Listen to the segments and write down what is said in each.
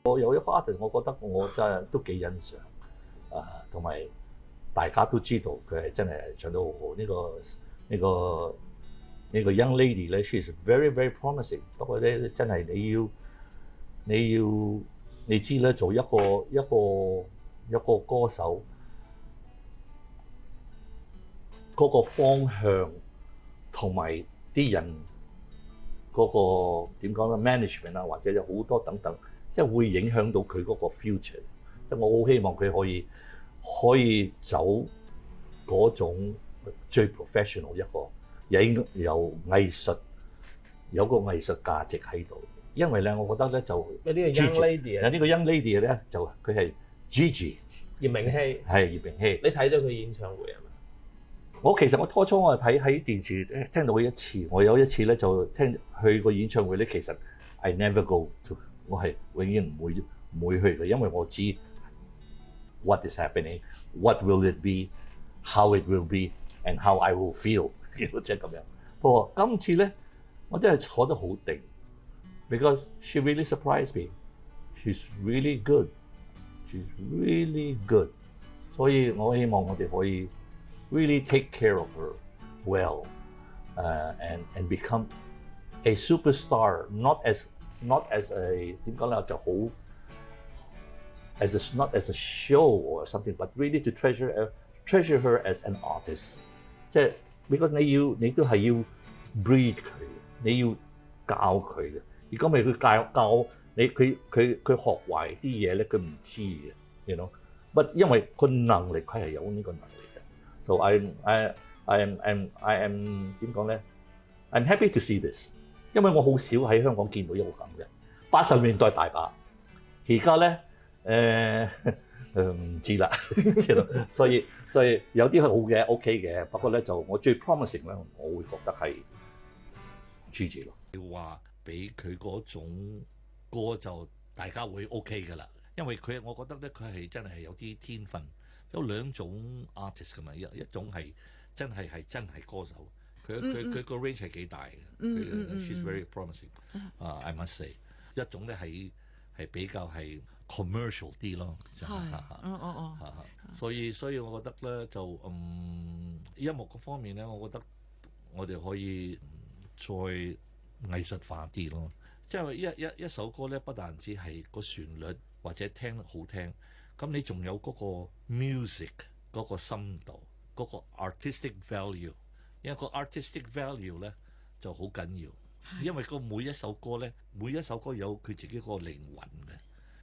我有一個 artist，我覺得我真係都幾欣賞同埋大家都知道佢係真係唱得好好。呢個 young lady 咧 ，she is very very promising。不過咧，真係你知咧，做一個歌手嗰個方向同埋啲人嗰個點講咧 management 啊，或者有好多等等，即係會影響到佢嗰個 future。即係我好希望佢可以走嗰種最 professional 一個。有藝術，有個藝術價值喺度，因為咧，我覺得咧就呢個 young lady 啊，呢個 young lady 咧就佢係 Gigi 葉明熙，係葉明熙。你睇咗佢演唱會係嘛？其實我初初我睇喺電視聽到佢一次，我有一次咧就聽去個演唱會咧，其實 I never go to， 我係永遠唔會去嘅，因為我知 what is happening，what will it be，how it will be，and how I will feel。即係咁樣。不過今次咧，我真係坐得好定 ，because she really surprised me. She's really good. She's really good. 所以我希望我哋可以 really take care of her well, and become a superstar. Not as a 點講咧就好 not as a show or something, but really to treasure her as an artist. 即係。Because 你都係要 breed 佢，你要教佢嘅。如果唔係佢教你，佢學壞啲嘢咧，佢唔知嘅，you know。But 因為個能力佢係有呢個能力嘅。So I am 點講咧 ？I'm happy to see this， 因為我好少喺香港見到一個咁嘅。80年代大把，而家咧唔知啦，所以有啲係好嘅 OK 嘅，不過咧就我最 promising 咧，我會覺得係 Gigi 咯。要話俾佢嗰種歌就大家會 OK 㗎啦，因為我覺得咧佢係真係有啲天分，有兩種 artist 㗎嘛，一種係真係歌手，佢個 range 係幾大嘅，she's very promising，I must say。一種咧係比較係commercial 啲咯，所以我覺得咧就音樂嗰方面咧，我覺得我哋可以再藝術化啲咯。即係一首歌咧，不但止係個旋律或者聽得好聽，咁你仲有嗰個 music 嗰個深度，嗰個 artistic value。因為個 artistic value 咧就好緊要，因為每一首歌咧，每一首歌有佢自己個靈魂嘅。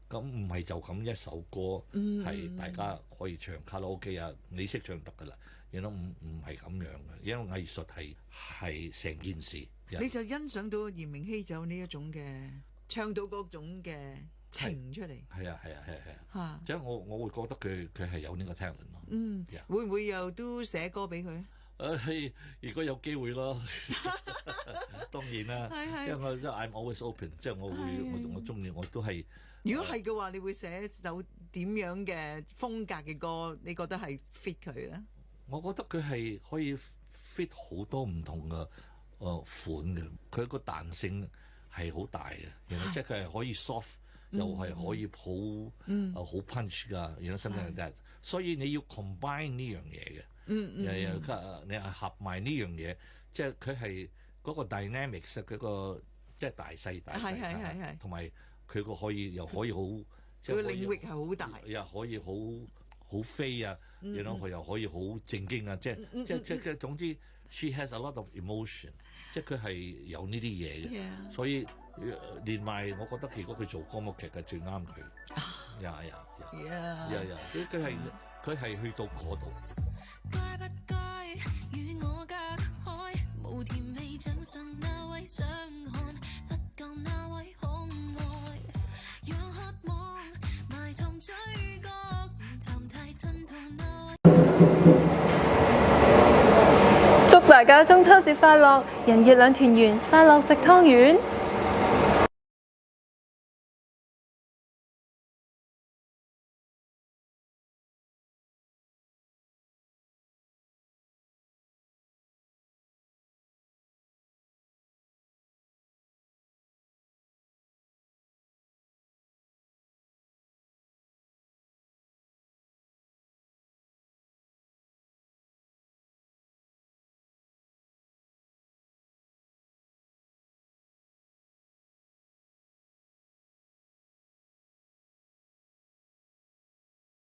咁唔係就咁一首歌係大家可以唱卡拉 OK 啊，你識唱得㗎啦，唔係咁樣嘅，因為藝術係成件事。你就欣賞到葉明熙就呢一種嘅唱到嗰種嘅情出嚟。係啊，即係我會覺得佢係有呢個 talent 咯。會唔會又都寫歌俾佢？如果有機會咯，當然啦，因為I'm always open， 即係我中意，我都係。如果係嘅話，你會寫首點樣嘅風格嘅歌？你覺得係 fit 佢咧？我覺得佢係可以 fit 好多唔同嘅款嘅，佢個彈性係好大嘅，即係佢係可以 soft， 又係可以好 punch 㗎，something like that。所以你要 combine 呢樣嘢嘅，你係合埋呢樣嘢，即係佢係嗰個 dynamics， 佢個即係大細，同埋。佢又可以好，佢個領域係好大，又可以好飛啊，佢又可以好正經啊，即係總之 ，she has a lot of emotion， 即係佢係有呢啲嘢嘅，所以連埋我覺得如果佢做歌舞劇嘅最啱佢，佢係去到嗰度。該不該與我隔開？無甜味像上那位想看，不夠那位可愛，讓渴望埋藏嘴角，談太吞吐那位。祝大家中秋節快樂，人月兩團圓，快樂食湯圓。